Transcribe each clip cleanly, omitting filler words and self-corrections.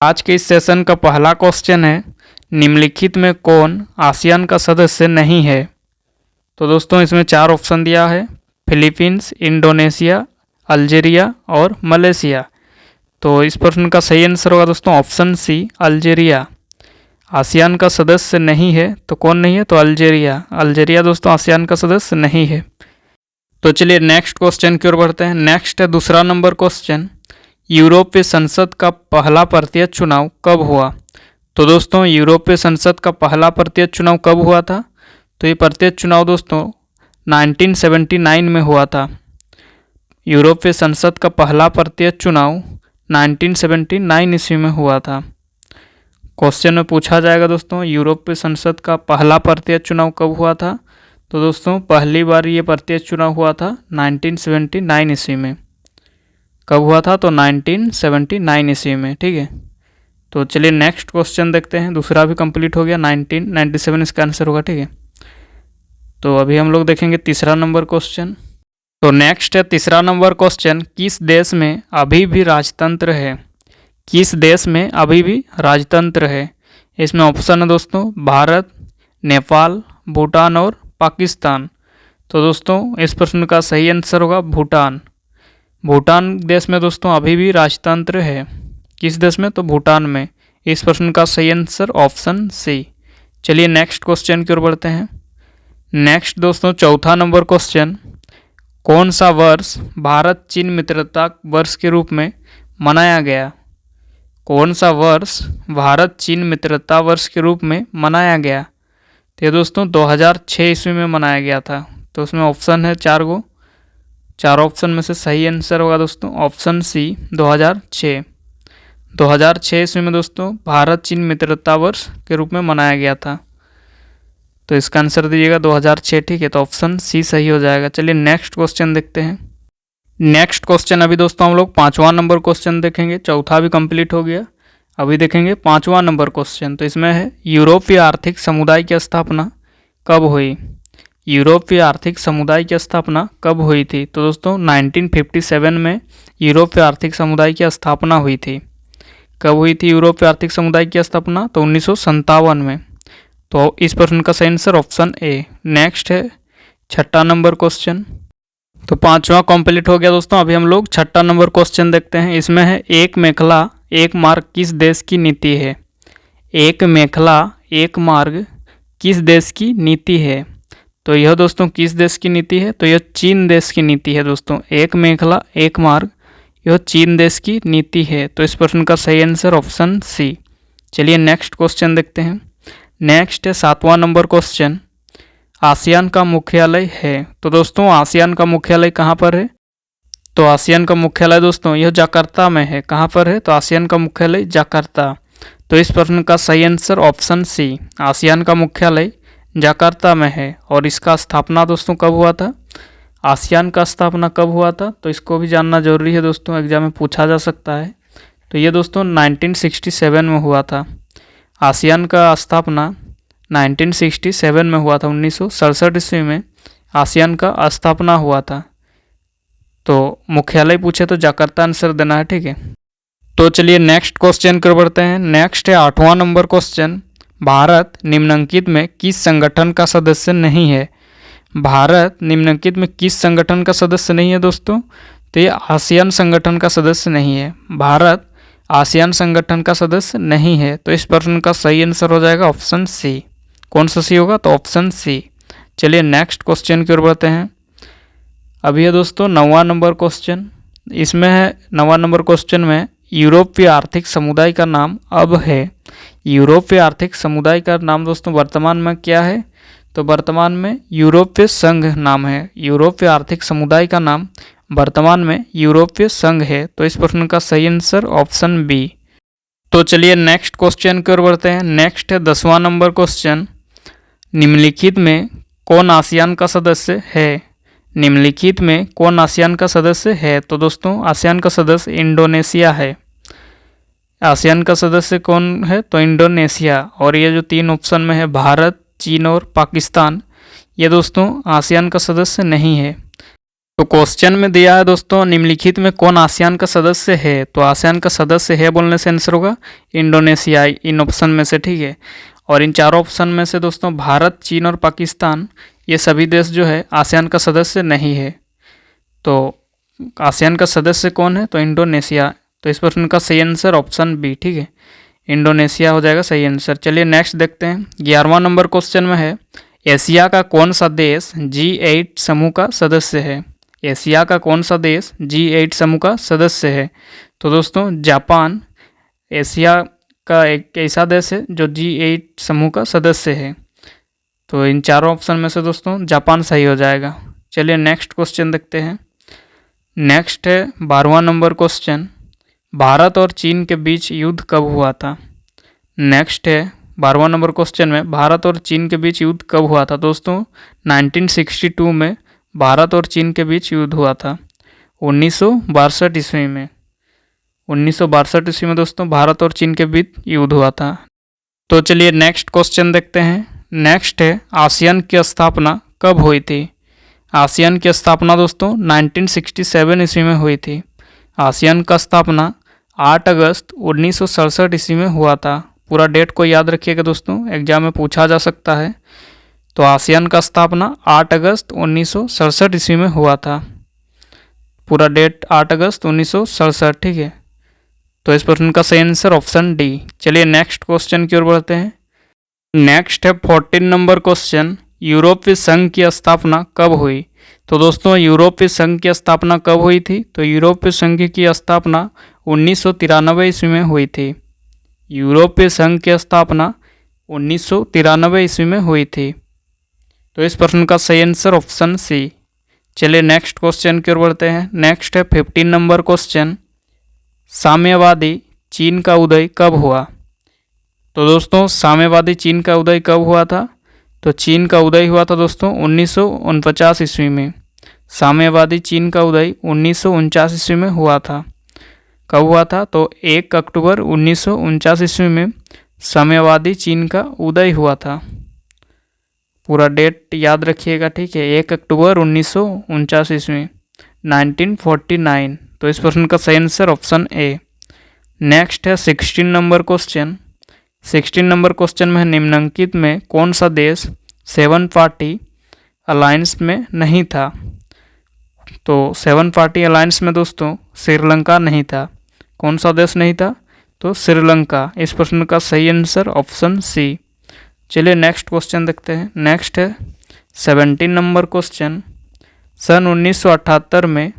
आज के इस सेशन का पहला क्वेश्चन है, निम्नलिखित में कौन आसियान का सदस्य नहीं है। तो दोस्तों इसमें चार ऑप्शन दिया है, फिलीपींस, इंडोनेशिया, अल्जीरिया और मलेशिया। तो इस प्रश्न का सही आंसर होगा दोस्तों ऑप्शन सी, अल्जीरिया। आसियान का सदस्य नहीं है तो कौन नहीं है, तो अल्जीरिया। अल्जीरिया दोस्तों आसियान का सदस्य नहीं है। तो चलिए नेक्स्ट क्वेश्चन की ओर बढ़ते हैं। नेक्स्ट है दूसरा नंबर क्वेश्चन, यूरोपीय संसद का पहला प्रत्यक्ष चुनाव कब हुआ। तो दोस्तों यूरोपीय संसद का पहला प्रत्यक्ष चुनाव कब हुआ था, तो ये प्रत्यक्ष चुनाव दोस्तों 1979 में हुआ था। यूरोपीय संसद का पहला प्रत्यक्ष चुनाव 1979 ईस्वी में हुआ था। क्वेश्चन में पूछा जाएगा दोस्तों यूरोपीय संसद का पहला प्रत्यक्ष चुनाव कब हुआ था। तो दोस्तों पहली बार ये प्रत्यक्ष चुनाव हुआ था 1979 ईस्वी में। कब हुआ था, तो 1979 ईस्वी में। ठीक है, तो चलिए नेक्स्ट क्वेश्चन देखते हैं। दूसरा भी कंप्लीट हो गया, 1997 इसका आंसर होगा। ठीक है, तो अभी हम लोग देखेंगे तीसरा नंबर क्वेश्चन। तो नेक्स्ट है तीसरा नंबर क्वेश्चन, किस देश में अभी भी राजतंत्र है। किस देश में अभी भी राजतंत्र है। इसमें ऑप्शन है दोस्तों भारत, नेपाल, भूटान और पाकिस्तान। तो दोस्तों इस प्रश्न का सही आंसर होगा भूटान। भूटान देश में दोस्तों अभी भी राजतंत्र है। किस देश में, तो भूटान में। इस प्रश्न का सही आंसर ऑप्शन सी। चलिए नेक्स्ट क्वेश्चन की ओर बढ़ते हैं। नेक्स्ट दोस्तों चौथा नंबर क्वेश्चन, कौन सा वर्ष भारत चीन मित्रता वर्ष के रूप में मनाया गया। कौन सा वर्ष भारत चीन मित्रता वर्ष के रूप में मनाया गया। तो ये दोस्तों 2006 ईस्वी में मनाया गया था। तो उसमें ऑप्शन है चार ऑप्शन में से सही आंसर होगा दोस्तों ऑप्शन सी 2006। 2006 ईस्वी में दोस्तों भारत चीन मित्रता वर्ष के रूप में मनाया गया था। तो इसका आंसर दीजिएगा 2006। ठीक है, तो ऑप्शन सी सही हो जाएगा। चलिए नेक्स्ट क्वेश्चन देखते हैं। नेक्स्ट क्वेश्चन अभी दोस्तों हम लोग पाँचवा नंबर क्वेश्चन देखेंगे। चौथा भी कंप्लीट हो गया, अभी देखेंगे पाँचवा नंबर क्वेश्चन। तो इसमें है यूरोपीय आर्थिक समुदाय की स्थापना कब हुई। यूरोपीय आर्थिक समुदाय की स्थापना कब हुई थी। तो दोस्तों 1957 में यूरोपीय आर्थिक समुदाय की स्थापना हुई थी। कब हुई थी यूरोपीय आर्थिक समुदाय की स्थापना, तो 1957 में। तो इस प्रश्न का सही आंसर ऑप्शन ए। नेक्स्ट है छठा नंबर क्वेश्चन। तो पांचवा कंप्लीट हो गया दोस्तों, अभी हम लोग छठा नंबर क्वेश्चन देखते हैं। इसमें है एक मेखला एक मार्ग किस देश की नीति है। एक मेखला एक मार्ग किस देश की नीति है। तो यह दोस्तों किस देश की नीति है, तो यह चीन देश की नीति है दोस्तों। एक मेखला एक मार्ग यह चीन देश की नीति है। तो इस प्रश्न का सही आंसर ऑप्शन सी। चलिए नेक्स्ट क्वेश्चन देखते हैं। नेक्स्ट है सातवां नंबर क्वेश्चन, आसियान का मुख्यालय है। तो दोस्तों आसियान का मुख्यालय कहाँ पर है। तो आसियान का मुख्यालय दोस्तों यह जकार्ता में है। कहाँ पर है, तो आसियान का मुख्यालय जकार्ता। तो इस प्रश्न का सही आंसर ऑप्शन सी, आसियान का मुख्यालय जकार्ता में है। और इसका स्थापना दोस्तों कब हुआ था, आसियान का स्थापना कब हुआ था, तो इसको भी जानना जरूरी है दोस्तों, एग्जाम में पूछा जा सकता है। तो ये दोस्तों 1967 में हुआ था। आसियान का स्थापना 1967 में हुआ था। 1967 ईस्वी में आसियान का स्थापना हुआ था। तो मुख्यालय पूछे तो जकार्ता आंसर देना है। ठीक है, तो चलिए नेक्स्ट क्वेश्चन कर बढ़ते हैं। नेक्स्ट है आठवां नंबर क्वेश्चन, भारत निम्नलिखित में किस संगठन का सदस्य नहीं है। भारत निम्नलिखित में किस संगठन का सदस्य नहीं है दोस्तों, तो ये आसियान संगठन का सदस्य नहीं है। भारत आसियान संगठन का सदस्य नहीं है। तो इस प्रश्न का सही आंसर हो जाएगा ऑप्शन सी। कौन सा सी होगा, तो ऑप्शन सी। चलिए नेक्स्ट क्वेश्चन की ओर बढ़ते हैं। अभी है दोस्तों 9वां नंबर क्वेश्चन। इसमें है 9वां नंबर क्वेश्चन में यूरोपीय आर्थिक समुदाय का नाम अब है। यूरोपीय आर्थिक समुदाय का नाम दोस्तों वर्तमान में क्या है, तो वर्तमान में यूरोपीय संघ नाम है। यूरोपीय आर्थिक समुदाय का नाम वर्तमान में यूरोपीय संघ है। तो इस प्रश्न का सही आंसर ऑप्शन बी। तो चलिए नेक्स्ट क्वेश्चन की ओर बढ़ते हैं। नेक्स्ट है 10वां नंबर क्वेश्चन, निम्नलिखित में कौन आसियान का सदस्य है। निम्नलिखित में कौन आसियान का सदस्य है। तो दोस्तों आसियान का सदस्य इंडोनेशिया है। आसियान का सदस्य कौन है, तो इंडोनेशिया। और ये जो तीन ऑप्शन में है भारत, चीन और पाकिस्तान, ये दोस्तों आसियान का सदस्य नहीं है। तो क्वेश्चन में दिया है दोस्तों, निम्नलिखित में कौन आसियान का सदस्य है? तो आसियान का सदस्य है बोलने से आंसर होगा इंडोनेशिया, इन ऑप्शन में से, ठीक है। और इन चारों ऑप्शन में से दोस्तों भारत, चीन और पाकिस्तान, ये सभी देश जो है आसियान का सदस्य नहीं है। तो आसियान का सदस्य कौन है? तो इंडोनेशिया। तो इस प्रश्न का सही आंसर ऑप्शन बी, ठीक है, इंडोनेशिया हो जाएगा सही आंसर। चलिए नेक्स्ट देखते हैं। 11वां नंबर क्वेश्चन में है, एशिया का कौन सा देश G8 समूह का सदस्य है? एशिया का कौन सा देश G8 समूह का सदस्य है? तो दोस्तों जापान एशिया का एक ऐसा देश है जो G8 समूह का सदस्य है। तो इन चारों ऑप्शन में से दोस्तों जापान सही हो जाएगा। चलिए नेक्स्ट क्वेश्चन देखते हैं। नेक्स्ट है 12वां नंबर क्वेश्चन, भारत और चीन के बीच युद्ध कब हुआ था? नेक्स्ट है 12वां नंबर क्वेश्चन में, भारत और चीन के बीच युद्ध कब हुआ था? दोस्तों 1962 में भारत और चीन के बीच युद्ध हुआ था, 1962 ईस्वी में। 1962 ईस्वी में दोस्तों भारत और चीन के बीच युद्ध हुआ था। तो चलिए नेक्स्ट क्वेश्चन देखते हैं। नेक्स्ट है, आसियान की स्थापना कब हुई थी? आसियान की स्थापना दोस्तों 1967 ईस्वी में हुई थी। आसियान का स्थापना 8 अगस्त 1967 ईस्वी में हुआ था। पूरा डेट को याद रखिएगा दोस्तों, एग्जाम में पूछा जा सकता है। तो आसियान का स्थापना 8 अगस्त 1967 ईस्वी में हुआ था। पूरा डेट 8 अगस्त 1967, ठीक है। तो इस प्रश्न का सही आंसर ऑप्शन डी। चलिए नेक्स्ट क्वेश्चन की ओर बढ़ते हैं। नेक्स्ट है 14 नंबर क्वेश्चन, यूरोपीय संघ की स्थापना कब हुई? तो दोस्तों यूरोपीय संघ की स्थापना कब हुई थी? तो यूरोपीय संघ की स्थापना 1993 ईस्वी में हुई थी। यूरोपीय संघ की स्थापना 1993 ईस्वी में हुई थी। तो इस प्रश्न का सही आंसर ऑप्शन सी। चलिए नेक्स्ट क्वेश्चन की ओर बढ़ते हैं। नेक्स्ट है 15 नंबर क्वेश्चन, साम्यवादी चीन का उदय कब हुआ? तो दोस्तों साम्यवादी चीन का उदय कब हुआ था? तो चीन का उदय हुआ था दोस्तों 1949 ईस्वी में। साम्यवादी चीन का उदय 1949 ईस्वी में हुआ था। कब हुआ था? तो 1 अक्टूबर 1949 ईस्वी में साम्यवादी चीन का उदय हुआ था। पूरा डेट याद रखिएगा, ठीक है, 1 अक्टूबर 1949 ईस्वी, 1949। तो इस प्रश्न का सही आंसर ऑप्शन ए। नेक्स्ट है 16 नंबर क्वेश्चन। 16 नंबर क्वेश्चन में निम्नलिखित में कौन सा देश 7 पार्टी अलायंस में नहीं था? तो 7 पार्टी अलायंस में दोस्तों श्रीलंका नहीं था। कौन सा देश नहीं था? तो श्रीलंका। इस प्रश्न का सही आंसर ऑप्शन सी। चलिए नेक्स्ट क्वेश्चन देखते हैं। नेक्स्ट है 17 नंबर क्वेश्चन, सन 1978 में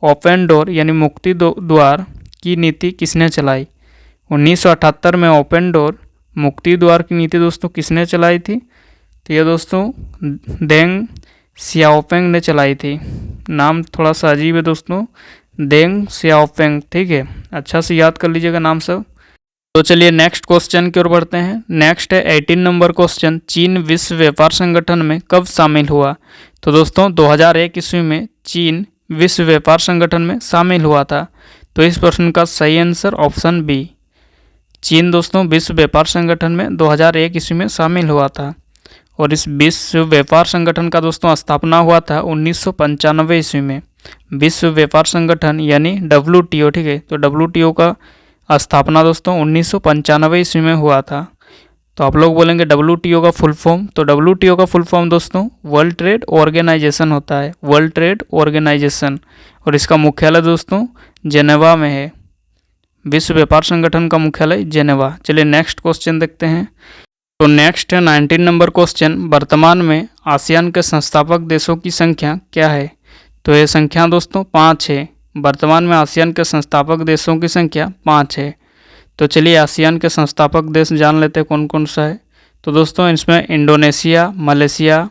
ओपन डोर यानी मुक्ति द्वार की नीति किसने चलाई? 1978 में ओपन डोर मुक्ति द्वार की नीति दोस्तों किसने चलाई थी? तो ये दोस्तों देंग सियाओपेंग ने चलाई थी। नाम थोड़ा सा अजीब है दोस्तों, देंग सियाओपेंग, ठीक है, अच्छा से याद कर लीजिएगा नाम सब। तो चलिए नेक्स्ट क्वेश्चन की ओर बढ़ते हैं। नेक्स्ट है 18 नंबर क्वेश्चन, चीन विश्व व्यापार संगठन में कब शामिल हुआ? तो दोस्तों 2001 ईस्वी में चीन विश्व व्यापार संगठन में शामिल हुआ था। तो इस प्रश्न का सही आंसर ऑप्शन बी। चीन दोस्तों विश्व व्यापार संगठन में 2001 ईस्वी में शामिल हुआ था। और इस विश्व व्यापार संगठन का दोस्तों स्थापना हुआ था 1995 ईस्वी में। विश्व व्यापार संगठन यानी WTO, ठीक है। तो WTO का स्थापना दोस्तों 1995 ईस्वी में हुआ था। तो आप लोग बोलेंगे WTO का फुल फॉर्म, तो WTO का फुल फॉर्म दोस्तों वर्ल्ड ट्रेड ऑर्गेनाइजेशन होता है, वर्ल्ड ट्रेड ऑर्गेनाइजेशन। और इसका मुख्यालय दोस्तों जेनेवा में है। विश्व व्यापार संगठन का मुख्यालय जेनेवा। चलिए नेक्स्ट क्वेश्चन देखते हैं। तो नेक्स्ट है 19 नंबर क्वेश्चन, वर्तमान में आसियान के संस्थापक देशों की संख्या क्या है? तो ये संख्या दोस्तों 5 है। वर्तमान में आसियान के संस्थापक देशों की संख्या 5 है। तो चलिए आसियान के संस्थापक देश जान लेते हैं कौन कौन सा है। तो दोस्तों इसमें इंडोनेशिया, मलेशिया,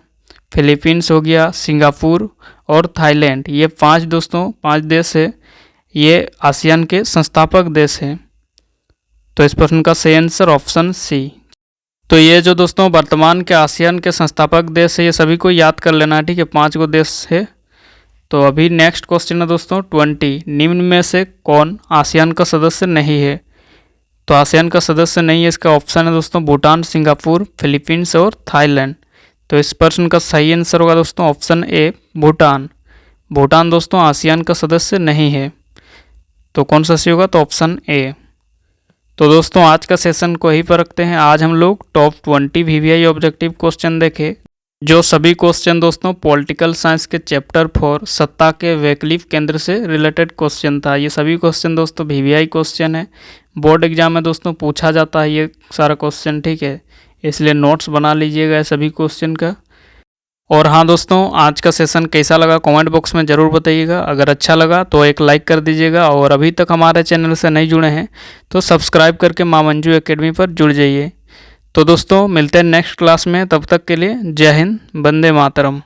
फिलीपींस हो गया, सिंगापुर और थाईलैंड, ये 5 दोस्तों 5 देश है, ये आसियान के संस्थापक देश हैं। तो इस प्रश्न का सही आंसर ऑप्शन सी। तो ये जो दोस्तों वर्तमान के आसियान के संस्थापक देश है, ये सभी को याद कर लेना है, ठीक है, 5 गो देश है। तो अभी नेक्स्ट क्वेश्चन है दोस्तों 20, निम्न में से कौन आसियान का सदस्य नहीं है? तो आसियान का सदस्य नहीं है, इसका ऑप्शन है दोस्तों भूटान, सिंगापुर, फिलीपींस और थाईलैंड। तो इस प्रश्न का सही आंसर होगा दोस्तों ऑप्शन ए भूटान। भूटान दोस्तों आसियान का सदस्य नहीं है। तो कौन सा सही होगा? तो ऑप्शन ए। तो दोस्तों आज का सेशन को यहीं पर रखते हैं। आज हम लोग टॉप 20 VVI ऑब्जेक्टिव क्वेश्चन देखे, जो सभी क्वेश्चन दोस्तों पॉलिटिकल साइंस के चैप्टर 4 सत्ता के वैकल्पिक केंद्र से रिलेटेड क्वेश्चन था। ये सभी क्वेश्चन दोस्तों VVI क्वेश्चन है, बोर्ड एग्जाम में दोस्तों पूछा जाता है ये सारा क्वेश्चन, ठीक है, इसलिए नोट्स बना लीजिएगा सभी क्वेश्चन का। और हाँ दोस्तों, आज का सेशन कैसा लगा कमेंट बॉक्स में ज़रूर बताइएगा। अगर अच्छा लगा तो एक लाइक कर दीजिएगा, और अभी तक हमारे चैनल से नहीं जुड़े हैं तो सब्सक्राइब करके मां मंजू एकेडमी पर जुड़ जाइए। तो दोस्तों मिलते हैं नेक्स्ट क्लास में, तब तक के लिए जय हिंद, वंदे मातरम।